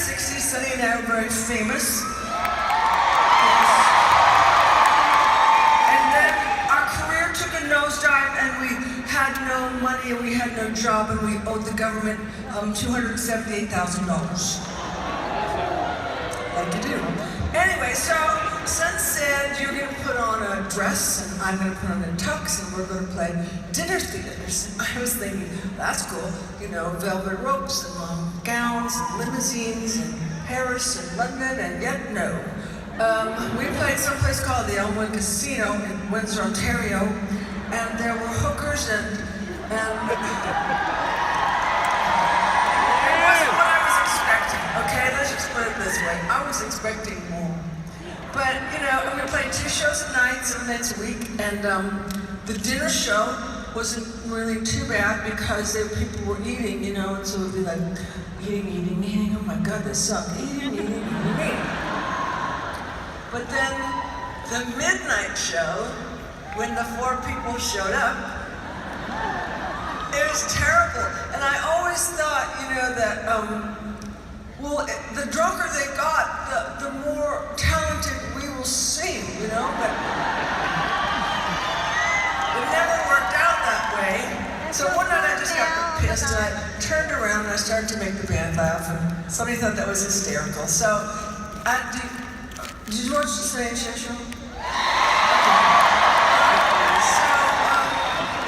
1960s, Sonny and I were very famous. And then our career took a nosedive and we had no money and we had no job and we owed the government $278,000. Like you do. Anyway, so Son said, you're going to put on a dress and I'm going to put on a tux and we're going to play dinner theaters. I was thinking, that's cool. You know, velvet ropes and long gowns and limousines and Paris and London, and yet no. We played someplace called the Elmwood Casino in Windsor, Ontario, and there were hookers and it wasn't what I was expecting, okay? Let's just put it this way. I was expecting more. But, you know, we played 2 shows a night, 7 nights a week, and the dinner show wasn't really too bad because people were eating, you know, and so it would be like, eating, oh my God, this sucks, eating. But then the midnight show, when the 4 people showed up, it was terrible. And I always thought, you know, that, well, the drunker they got, the more talented we will sing, you know? But it never worked out that way. So one night I just got pissed and I turned around and I started to make the band laugh and somebody thought that was hysterical. So, did you watch the Sonny and Cher show?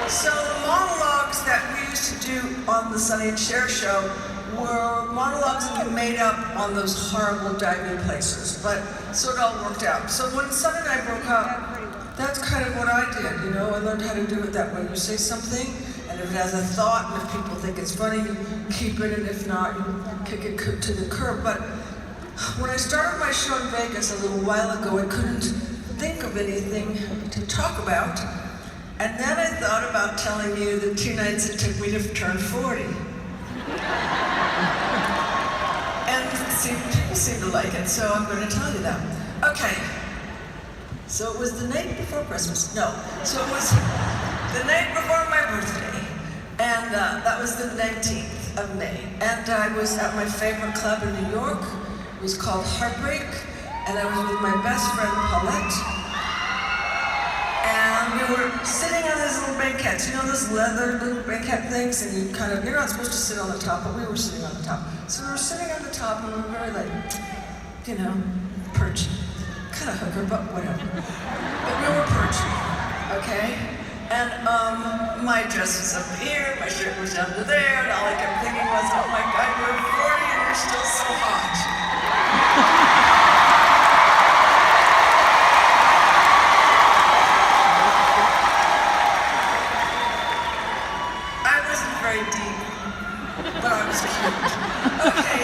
So the monologues that we used to do on the Sonny and Cher show were monologues that we made up on those horrible diving places, but so it all worked out. So when Son and I broke up, that's kind of what I did, you know? I learned how to do it that way. You say something, and if it has a thought, and if people think it's funny, you keep it, and if not, you kick it to the curb. But when I started my show in Vegas a little while ago, I couldn't think of anything to talk about. And then I thought about telling you the 2 nights it took me to turn 40. And people seem to like it, so I'm going to tell you that. Okay. So it was the night before Christmas. No. So it was the night before my birthday. And that was the 19th of May. And I was at my favorite club in New York. It was called Heartbreak. And I was with my best friend, Paulette. And we were sitting on these little banquettes, you know those leather little banquette things, and you're not supposed to sit on the top, but we were sitting on the top. So we were sitting on the top and we were very like, you know, perchy. Kind of hooker, but whatever. But we were perchy, okay? And my dress was up here, my shirt was down to there, and all I kept thinking was, oh my God, you're 40 and you're still so hot. But I was cute. Okay,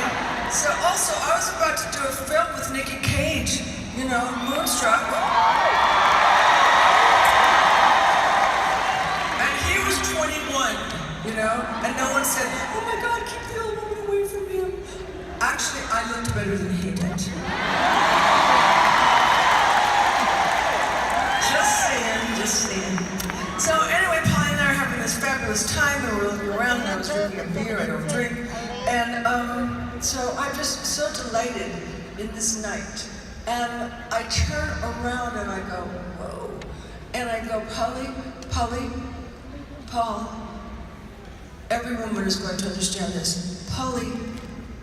so also I was about to do a film with Nicky Cage, you know, Moonstruck. And he was 21, you know, and no one said, oh my God, keep the old woman away from him. Actually, I looked better than he did. Just saying. So anyway, Polly and I are having this fabulous time, and we're looking around, and I was drinking a beer, I don't drink, and so I'm just so delighted in this night. And I turn around and I go, whoa, and I go, Paul, every woman is going to understand this. Polly,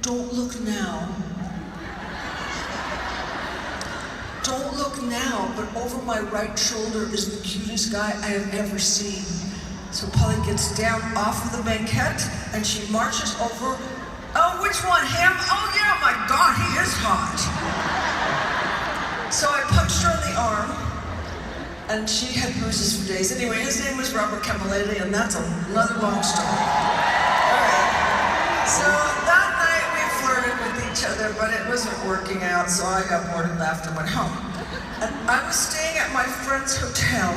don't look now. Don't look now, but over my right shoulder is the cutest guy I have ever seen. So Polly gets down off of the banquette and she marches over. Oh, which one? Him? Oh yeah, my God, he is hot. So I punched her on the arm and she had bruises for days. Anyway, his name was Robert Camilleri, and that's another long story. All right. So that night we flirted with each other, but it wasn't working out, so I got bored and left and went home. And I was staying at my friend's hotel,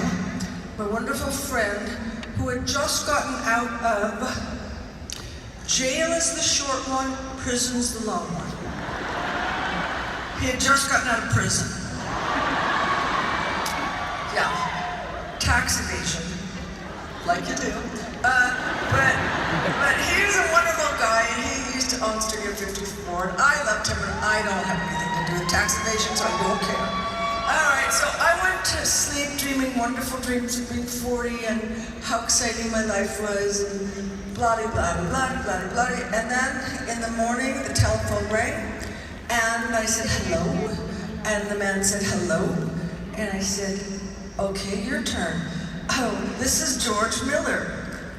my wonderful friend, who had just gotten out of jail is the short one, prison's the long one. He had just gotten out of prison. Yeah, tax evasion, like you do. But he was a wonderful guy, and he used to own Studio 54, and I loved him. I don't have anything to do with tax evasion, so I don't care. All right, so I went to sleep dreaming wonderful dreams of being 40 and how exciting my life was and blah blah blah blah blah blah. And then in the morning, the telephone rang, and I said hello, and the man said hello, and I said, okay, your turn. Oh, this is George Miller.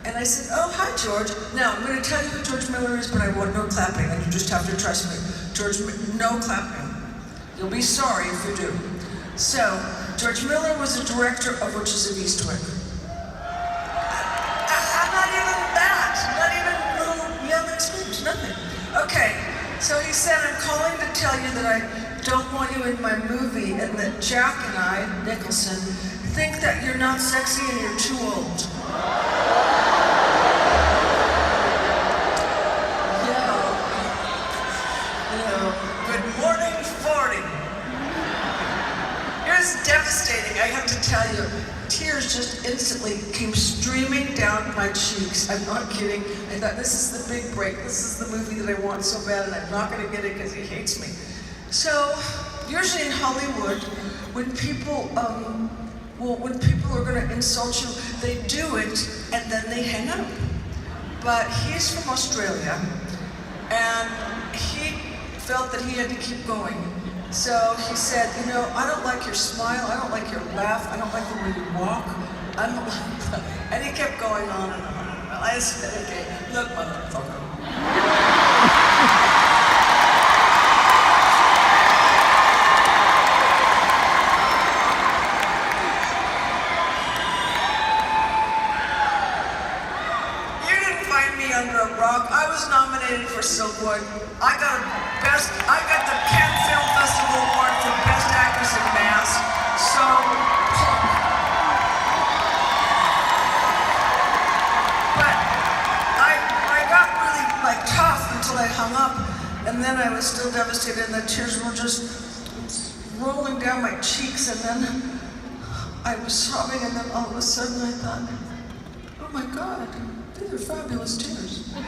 And I said, oh, hi, George. Now, I'm going to tell you who George Miller is, but I want no clapping, and you just have to trust me. No clapping. You'll be sorry if you do. So, George Miller was a director of Witches of Eastwick. Not even that. Not even little yelling screams, nothing. Okay, so he said, I'm calling to tell you that I don't want you in my movie, and that Jack and I, Nicholson, think that you're not sexy and you're too old. Good morning, 40. It was devastating, I have to tell you. Tears just instantly came streaming down my cheeks. I'm not kidding. I thought, this is the big break. This is the movie that I want so bad, and I'm not going to get it because he hates me. So, usually in Hollywood, when people are going to insult you, they do it and then they hang up. But he's from Australia, and he felt that he had to keep going. So he said, I don't like your smile, I don't like your laugh, I don't like the way you walk. I don't like that. And he kept going on and on and on. I said, okay, look, motherfucker. Under a rock. I was nominated for Silkwood. I got the Cannes Film Festival Award for Best Actress in Mass. So, but I got really tough until I hung up, and then I was still devastated, and the tears were just rolling down my cheeks, and then I was sobbing, and then all of a sudden I thought, oh my God. These are fabulous tears. These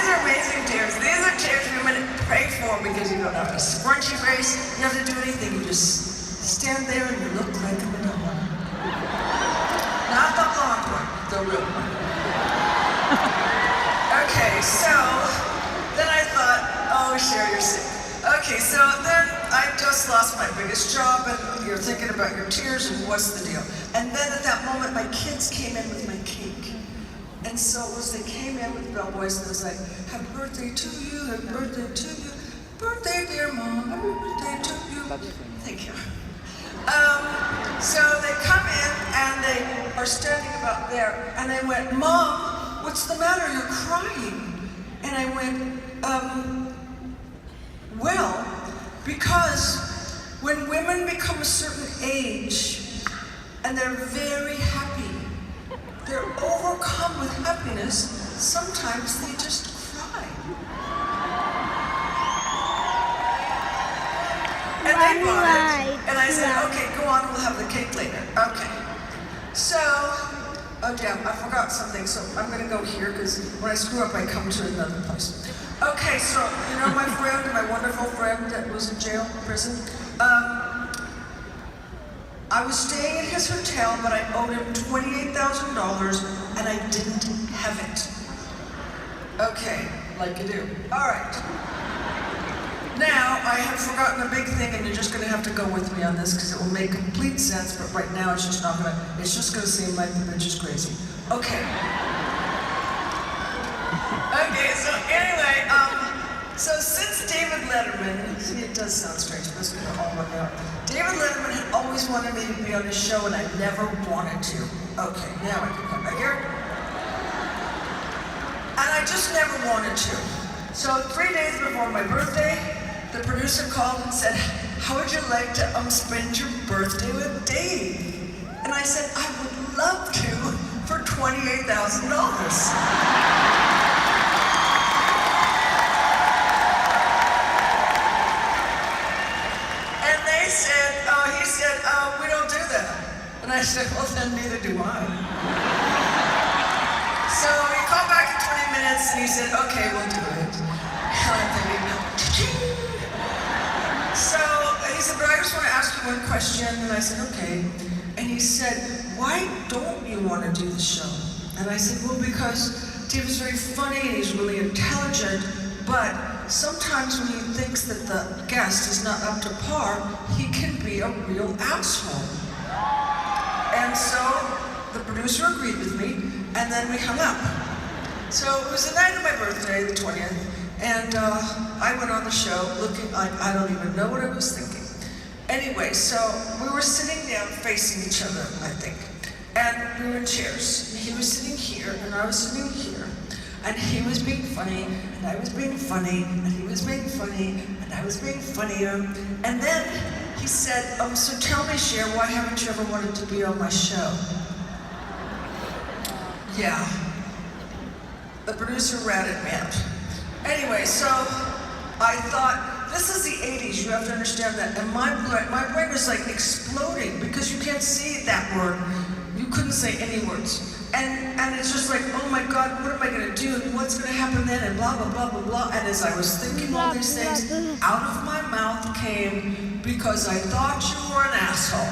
are amazing tears. These are tears you're meant to pray for because you don't have a scrunchy face. You don't have to do anything. You just stand there and you look like a Madonna. Not the blonde one, the real one. Okay, so then I thought, oh, Cher, you're sick. Okay, so then I just lost my biggest job, and you're thinking about your tears and what's the deal. And then at that moment, my kids came in with my cake. And so as they came in with bellboys, and it was like, happy birthday to you, happy birthday to you, birthday dear mom, happy birthday to you. Thank you. So they come in, and they are standing about there, and I went, Mom, what's the matter, you're crying? And I went, well, because when women become a certain age and they're very happy, they're overcome with happiness, sometimes they just cry. And they bought it, and I said, okay, go on, we'll have the cake later. Okay. So, oh damn, I forgot something, so I'm gonna go here, because when I screw up, I come to another place. Okay, so, my friend, my wonderful friend that was in jail, prison, I was staying at his hotel, but I owed him $28,000, and I didn't have it. Okay, like you do. All right. Now, I have forgotten a big thing, and you're just gonna have to go with me on this, because it will make complete sense, but right now it's just gonna seem like the bitch is crazy. Okay. Okay, so anyway, so since David Letterman, see, it does sound strange, but it's gonna all work out. David Letterman had always wanted me to be on his show, and I never wanted to. Okay, now I can come back here. And I just never wanted to. So 3 days before my birthday, the producer called and said, how would you like to spend your birthday with Dave? And I said, I would love to for $28,000. We don't do that. And I said, well, then neither do I. So he called back in 20 minutes. minutes, and he said, okay, we'll do it. And I'm thinking, so he said, but I just want to ask you one question. And I said, okay. And he said, why don't you want to do the show? And I said, well, because David's very funny and he's really intelligent, but sometimes when he thinks that the guest is not up to par, he can be a real asshole. And so the producer agreed with me, and then we hung up. So it was the night of my birthday, the 20th, and I went on the show looking like I don't even know what I was thinking. Anyway, so we were sitting down facing each other, I think, and we were in chairs. He was sitting here, and I was sitting here, and he was being funny, and I was being funny, and he was being funny, and I was being funnier. And then he said, so tell me, Cher, why haven't you ever wanted to be on my show? Yeah. The producer ratted me out. Anyway, so I thought, this is the 80s, you have to understand that. And my brain was like exploding because you can't see that word. You couldn't say any words. And it's just like, oh my God, what am I gonna do? What's gonna happen then? And blah, blah, blah, blah, blah. And as I was thinking all these things, out of my mouth came, because I thought you were an asshole.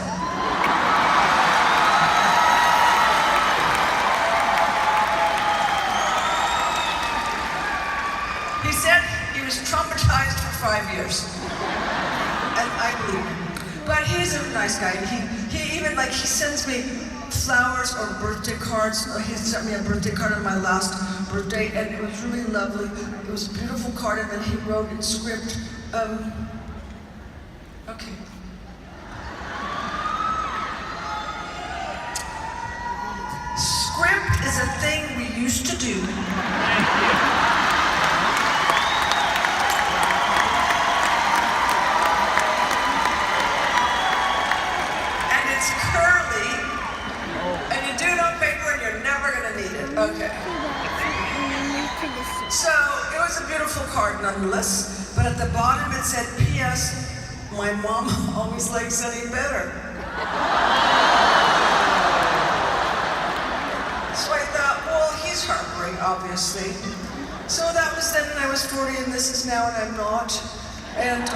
He said he was traumatized for 5 years. And I believe him. But he's a nice guy. He even, like, he sends me flowers or birthday cards. He sent me a birthday card on my last birthday, and it was really lovely. It was a beautiful card, and then he wrote in script, okay. Script is a thing we used to do. Okay. So it was a beautiful card nonetheless, but at the bottom it said, P.S. My mom always likes Sunny better. So I thought, well, he's harboring, obviously. So that was then, and I was 40, and this is now, and I'm not. And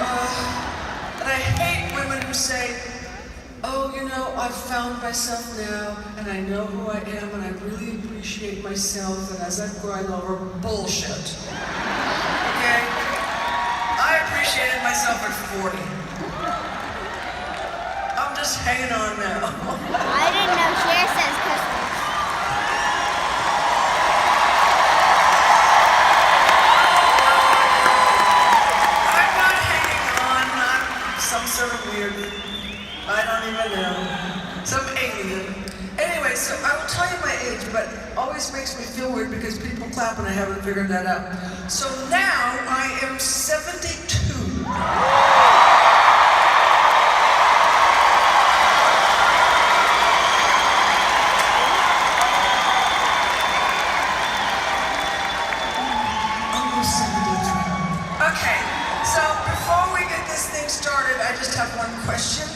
I hate women who say, oh, you know, I've found myself now, and I know who I am, and I really appreciate myself, and as I've grown over, bullshit. Okay? I appreciated myself at 40. I'm just hanging on now. I didn't know Cher says Christmas. I'm not hanging on, I'm some sort of weird, I don't even know. Some alien. Anyway, so I will tell you my age, but it always makes me feel weird because people clap and I haven't figured that out. So now I am 72. Almost 73. Okay, so before we get this thing started, I just have one question.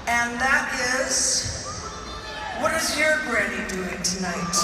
And that is, what is your granny doing tonight?